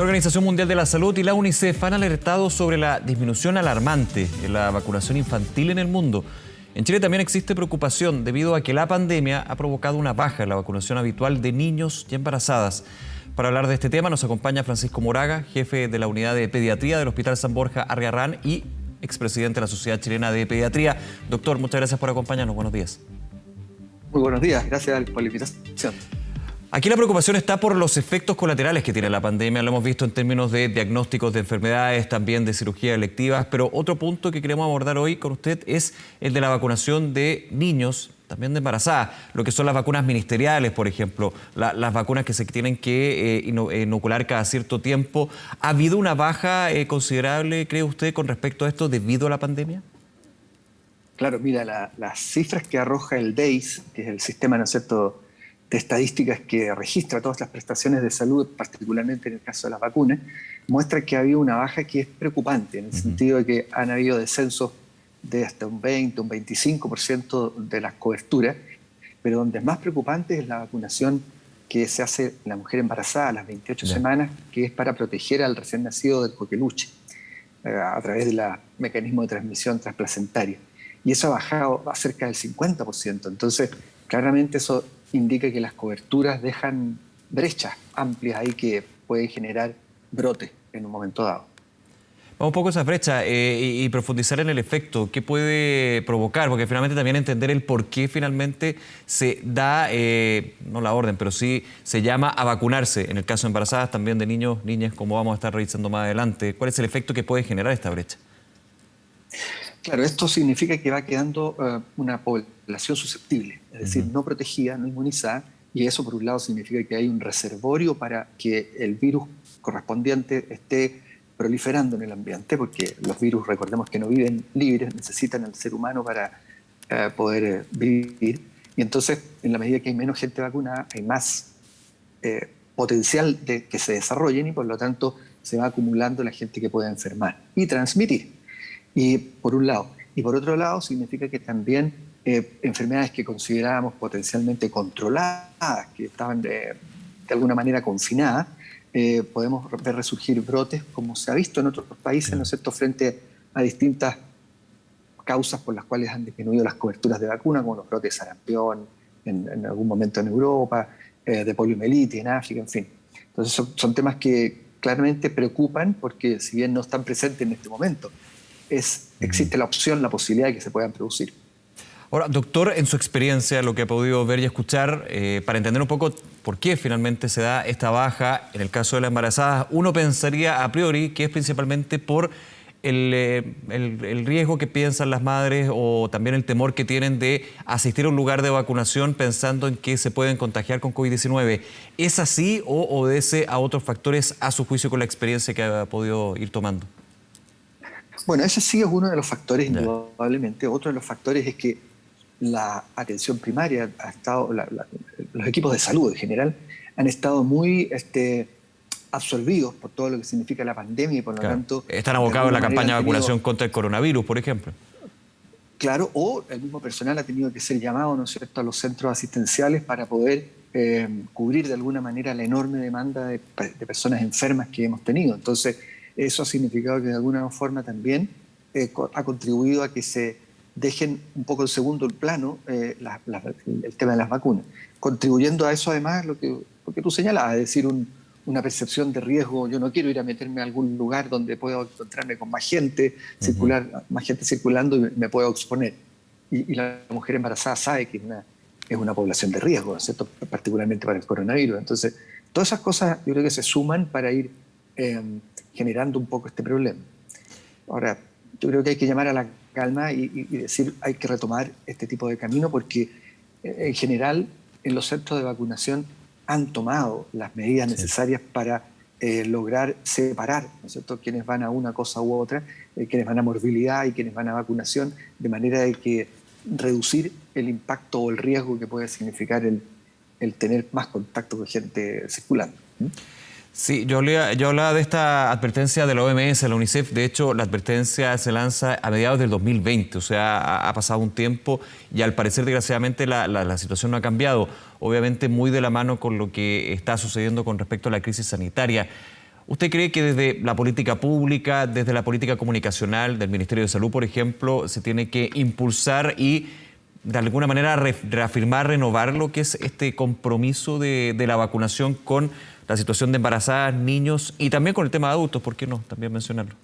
La Organización Mundial de la Salud y la UNICEF han alertado sobre la disminución alarmante en la vacunación infantil en el mundo. En Chile también existe preocupación debido a que la pandemia ha provocado una baja en la vacunación habitual de niños y embarazadas. Para hablar de este tema nos acompaña Francisco Moraga, jefe de la unidad de pediatría del Hospital San Borja Arriarrán y expresidente de la Sociedad Chilena de Pediatría. Doctor, muchas gracias por acompañarnos. Buenos días. Muy buenos días. Gracias por la invitación. Aquí la preocupación está por los efectos colaterales que tiene la pandemia. Lo hemos visto en términos de diagnósticos de enfermedades, también de cirugías electivas. Pero otro punto que queremos abordar hoy con usted es el de la vacunación de niños, también de embarazadas. Lo que son las vacunas ministeriales, por ejemplo, las vacunas que se tienen que inocular cada cierto tiempo. ¿Ha habido una baja considerable, cree usted, con respecto a esto debido a la pandemia? Claro, mira, las cifras que arroja el DEIS, que es el sistema, ¿no es cierto?, de estadísticas que registra todas las prestaciones de salud, particularmente en el caso de las vacunas, muestra que ha habido una baja que es preocupante, en el sentido de que han habido descensos de hasta un 20, un 25% de las coberturas, pero donde es más preocupante es la vacunación que se hace en la mujer embarazada a las 28 semanas, que es para proteger al recién nacido del coqueluche, a través del mecanismo de transmisión transplacentaria. Y eso ha bajado a cerca del 50%. Entonces, claramente eso indica que las coberturas dejan brechas amplias ahí que pueden generar brotes en un momento dado. Vamos un poco a esa brecha y profundizar en el efecto. ¿Qué puede provocar? Porque finalmente también entender el por qué finalmente se da, no la orden, pero sí se llama a vacunarse. En el caso de embarazadas, también de niños, niñas, como vamos a estar revisando más adelante. ¿Cuál es el efecto que puede generar esta brecha? Claro, esto significa que va quedando una población susceptible, es decir, no protegida, no inmunizada, y eso por un lado significa que hay un reservorio para que el virus correspondiente esté proliferando en el ambiente, porque los virus, recordemos que no viven libres, necesitan al ser humano para poder vivir, y entonces en la medida que hay menos gente vacunada, hay más potencial de que se desarrollen y por lo tanto se va acumulando la gente que puede enfermar y transmitir. Y por un lado. Y por otro lado significa que también enfermedades que considerábamos potencialmente controladas, que estaban de alguna manera confinadas, podemos ver resurgir brotes, como se ha visto en otros países, ¿no es cierto?, frente a distintas causas por las cuales han disminuido las coberturas de vacuna, como los brotes de sarampión en algún momento en Europa, de poliomielitis en África, en fin. Entonces son temas que claramente preocupan porque si bien no están presentes en este momento, existe la opción, la posibilidad de que se puedan producir. Ahora, doctor, en su experiencia, lo que ha podido ver y escuchar, para entender un poco por qué finalmente se da esta baja en el caso de las embarazadas, uno pensaría a priori que es principalmente por el riesgo que piensan las madres o también el temor que tienen de asistir a un lugar de vacunación pensando en que se pueden contagiar con COVID-19. ¿Es así o obedece a otros factores, a su juicio, con la experiencia que ha podido ir tomando? Bueno, ese sí es uno de los factores, indudablemente. Otro de los factores es que la atención primaria ha estado, los equipos de salud en general han estado muy absorbidos por todo lo que significa la pandemia y por lo tanto... Están abocados en la campaña de vacunación contra el coronavirus, por ejemplo. Claro, o el mismo personal ha tenido que ser llamado, ¿no es cierto?, a los centros asistenciales para poder cubrir de alguna manera la enorme demanda de personas enfermas que hemos tenido. Entonces, eso ha significado que de alguna forma también ha contribuido a que se dejen un poco en segundo plano el tema de las vacunas. Contribuyendo a eso además lo que tú señalabas, es decir, una percepción de riesgo. Yo no quiero ir a meterme a algún lugar donde puedo encontrarme con más gente, más gente circulando y me puedo exponer. Y la mujer embarazada sabe que es una población de riesgo, ¿cierto?, particularmente para el coronavirus. Entonces, todas esas cosas yo creo que se suman para ir generando un poco este problema. Ahora, yo creo que hay que llamar a la calma y decir hay que retomar este tipo de camino porque en general en los centros de vacunación han tomado las medidas necesarias para lograr separar, ¿no es cierto?, quienes van a una cosa u otra, quienes van a morbilidad y quienes van a vacunación, de manera de que reducir el impacto o el riesgo que puede significar el tener más contacto con gente circulando. Sí, yo hablaba de esta advertencia de la OMS, de la UNICEF. De hecho, la advertencia se lanza a mediados del 2020, o sea, ha pasado un tiempo y al parecer, desgraciadamente, la situación no ha cambiado. Obviamente, muy de la mano con lo que está sucediendo con respecto a la crisis sanitaria. ¿Usted cree que desde la política pública, desde la política comunicacional del Ministerio de Salud, por ejemplo, se tiene que impulsar y de alguna manera reafirmar, renovar lo que es este compromiso de la vacunación con la situación de embarazadas, niños y también con el tema de adultos? ¿Por qué no también mencionarlo?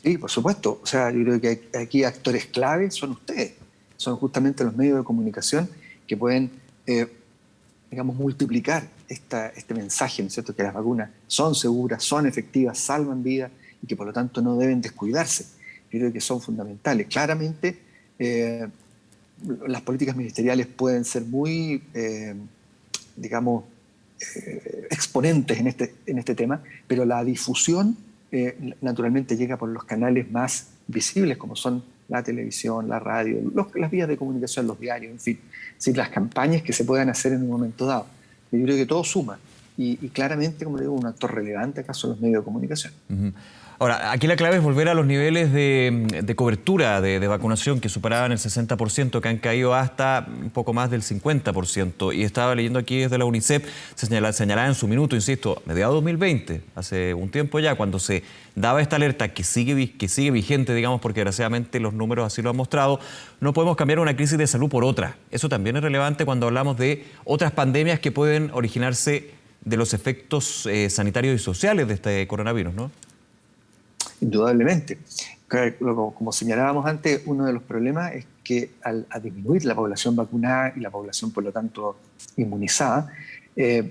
Sí, por supuesto. O sea, yo creo que aquí actores clave son ustedes. Son justamente los medios de comunicación que pueden, digamos, multiplicar este mensaje, ¿no es cierto?, que las vacunas son seguras, son efectivas, salvan vidas y que por lo tanto no deben descuidarse. Yo creo que son fundamentales. Claramente, las políticas ministeriales pueden ser muy, digamos, exponentes en este tema, pero la difusión naturalmente llega por los canales más visibles, como son la televisión, la radio, las vías de comunicación, los diarios, en fin. Es decir, las campañas que se puedan hacer en un momento dado. Yo creo que todo suma. Y claramente, como digo, un actor relevante acá son los medios de comunicación. Uh-huh. Ahora, aquí la clave es volver a los niveles de cobertura de vacunación que superaban el 60%, que han caído hasta un poco más del 50%. Y estaba leyendo aquí desde la UNICEF, se señalaba en su minuto, insisto, mediados de 2020, hace un tiempo ya, cuando se daba esta alerta que sigue vigente, digamos, porque desgraciadamente los números así lo han mostrado, no podemos cambiar una crisis de salud por otra. Eso también es relevante cuando hablamos de otras pandemias que pueden originarse de los efectos sanitarios y sociales de este coronavirus, ¿no? Indudablemente. Como señalábamos antes, uno de los problemas es que al disminuir la población vacunada y la población, por lo tanto, inmunizada,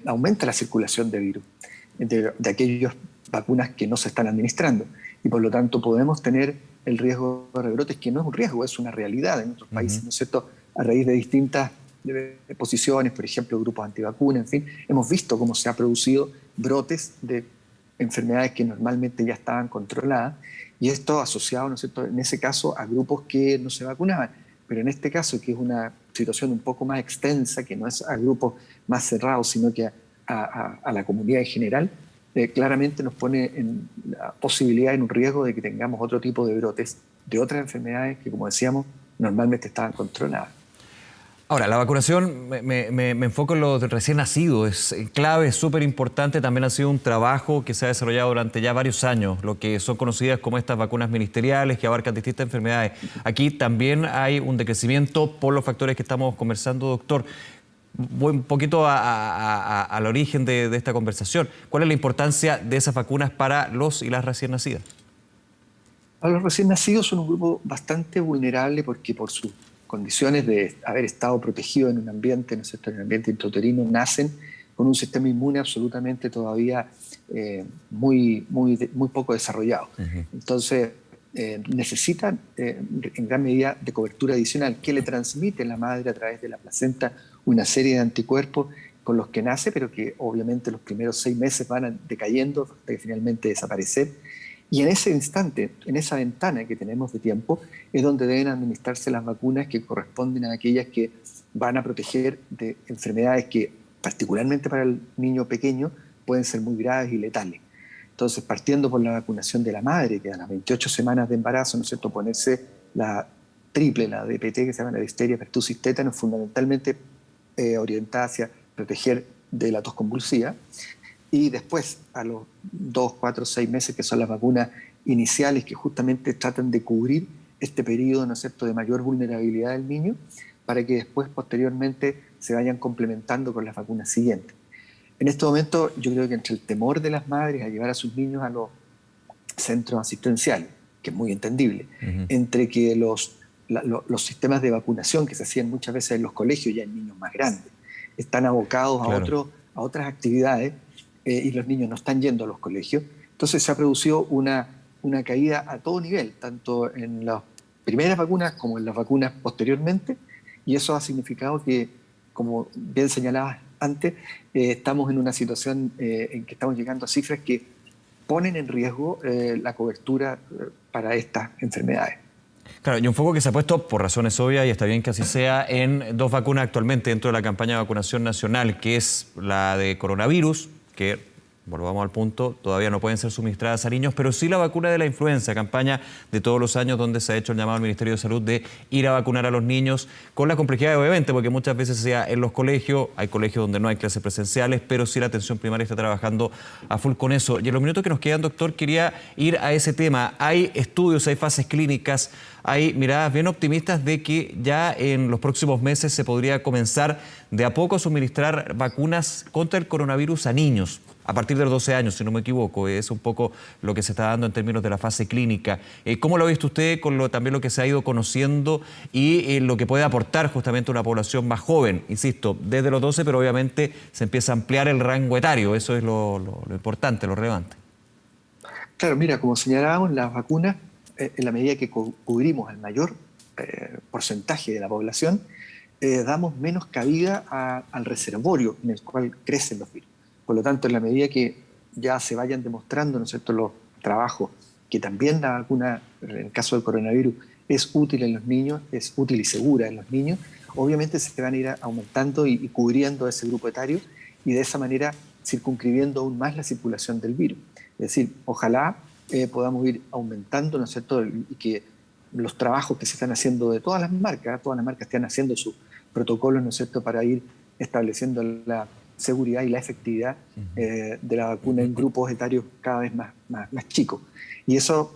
aumenta la circulación de virus, de aquellas vacunas que no se están administrando. Y por lo tanto podemos tener el riesgo de rebrotes, que no es un riesgo, es una realidad en nuestros países, ¿no es cierto? A raíz de distintas posiciones, por ejemplo, grupos antivacunas, en fin, hemos visto cómo se han producido brotes de enfermedades que normalmente ya estaban controladas, y esto asociado, ¿no es cierto?, en ese caso a grupos que no se vacunaban. Pero en este caso, que es una situación un poco más extensa, que no es a grupos más cerrados, sino que a la comunidad en general, claramente nos pone en la posibilidad, en un riesgo de que tengamos otro tipo de brotes de otras enfermedades que, como decíamos, normalmente estaban controladas. Ahora, la vacunación, me enfoco en los recién nacidos, es clave, es súper importante. También ha sido un trabajo que se ha desarrollado durante ya varios años, lo que son conocidas como estas vacunas ministeriales que abarcan distintas enfermedades. Aquí también hay un decrecimiento por los factores que estamos conversando, doctor. Voy un poquito al origen de esta conversación. ¿Cuál es la importancia de esas vacunas para los y las recién nacidas? Los recién nacidos son un grupo bastante vulnerable porque por sus condiciones de haber estado protegidos en un ambiente, ¿no es cierto?, en el ambiente intrauterino, nacen con un sistema inmune absolutamente todavía muy poco desarrollado. Uh-huh. Entonces, necesitan en gran medida de cobertura adicional que le transmite la madre a través de la placenta una serie de anticuerpos con los que nace, pero que obviamente los primeros 6 meses van decayendo hasta que finalmente desaparecer. Y en ese instante, en esa ventana que tenemos de tiempo, es donde deben administrarse las vacunas que corresponden a aquellas que van a proteger de enfermedades que, particularmente para el niño pequeño, pueden ser muy graves y letales. Entonces, partiendo por la vacunación de la madre, que a las 28 semanas de embarazo, ¿no es cierto?, ponerse la triple, la DPT, que se llama la difteria, pertussis, tétanos, fundamentalmente orientada hacia proteger de la tos convulsiva. Y después, a los 2, 4, 6 meses, que son las vacunas iniciales, que justamente tratan de cubrir este periodo, ¿no es cierto?, de mayor vulnerabilidad del niño, para que después, posteriormente, se vayan complementando con las vacunas siguientes. En este momento, yo creo que entre el temor de las madres a llevar a sus niños a los centros asistenciales, que es muy entendible, entre que los sistemas de vacunación que se hacían muchas veces en los colegios, ya en niños más grandes, están abocados a otras actividades, y los niños no están yendo a los colegios. Entonces se ha producido una caída a todo nivel, tanto en las primeras vacunas como en las vacunas posteriormente, y eso ha significado que, como bien señalabas antes, estamos en una situación en que estamos llegando a cifras que ponen en riesgo la cobertura para estas enfermedades. Claro, y un foco que se ha puesto, por razones obvias, y está bien que así sea, en 2 vacunas actualmente dentro de la campaña de vacunación nacional, que es la de coronavirus, que volvamos al punto, todavía no pueden ser suministradas a niños, pero sí la vacuna de la influenza, campaña de todos los años donde se ha hecho el llamado al Ministerio de Salud de ir a vacunar a los niños, con la complejidad obviamente, porque muchas veces sea en los colegios, hay colegios donde no hay clases presenciales, pero sí la atención primaria está trabajando a full con eso. Y en los minutos que nos quedan, doctor, quería ir a ese tema. Hay estudios, hay fases clínicas, hay miradas bien optimistas de que ya en los próximos meses se podría comenzar de a poco a suministrar vacunas contra el coronavirus a niños. A partir de los 12 años, si no me equivoco, es un poco lo que se está dando en términos de la fase clínica. ¿Cómo lo ha visto usted con también lo que se ha ido conociendo y lo que puede aportar justamente una población más joven? Insisto, desde los 12, pero obviamente se empieza a ampliar el rango etario, eso es lo importante, lo relevante. Claro, mira, como señalábamos, las vacunas, en la medida que cubrimos al mayor porcentaje de la población, damos menos cabida al reservorio en el cual crecen los virus. Por lo tanto, en la medida que ya se vayan demostrando, ¿no es cierto?, los trabajos, que también la vacuna, en el caso del coronavirus, es útil en los niños, es útil y segura en los niños, obviamente se van a ir aumentando y cubriendo ese grupo etario y de esa manera circunscribiendo aún más la circulación del virus. Es decir, ojalá podamos ir aumentando, ¿no es cierto?, y que los trabajos que se están haciendo de todas las marcas están haciendo sus protocolos, ¿no es cierto?, para ir estableciendo la seguridad y la efectividad de la vacuna en grupos etarios cada vez más chicos. Y eso,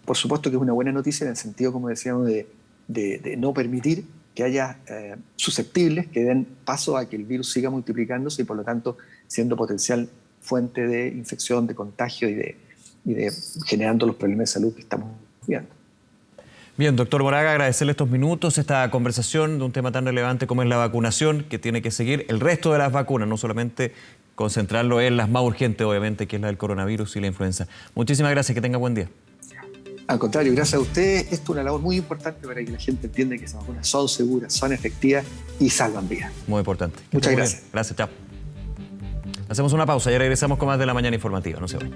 por supuesto, que es una buena noticia en el sentido, como decíamos, de no permitir que haya susceptibles que den paso a que el virus siga multiplicándose y, por lo tanto, siendo potencial fuente de infección, de contagio y de generando los problemas de salud que estamos viendo. Bien, doctor Moraga, agradecerle estos minutos, esta conversación de un tema tan relevante como es la vacunación, que tiene que seguir el resto de las vacunas, no solamente concentrarlo en las más urgentes, obviamente, que es la del coronavirus y la influenza. Muchísimas gracias, que tenga buen día. Al contrario, gracias a ustedes. Esto es una labor muy importante para que la gente entienda que esas vacunas son seguras, son efectivas y salvan vidas. Muy importante. Muchas gracias. Gracias, chao. Hacemos una pausa y regresamos con más de La Mañana Informativa. No se vayan.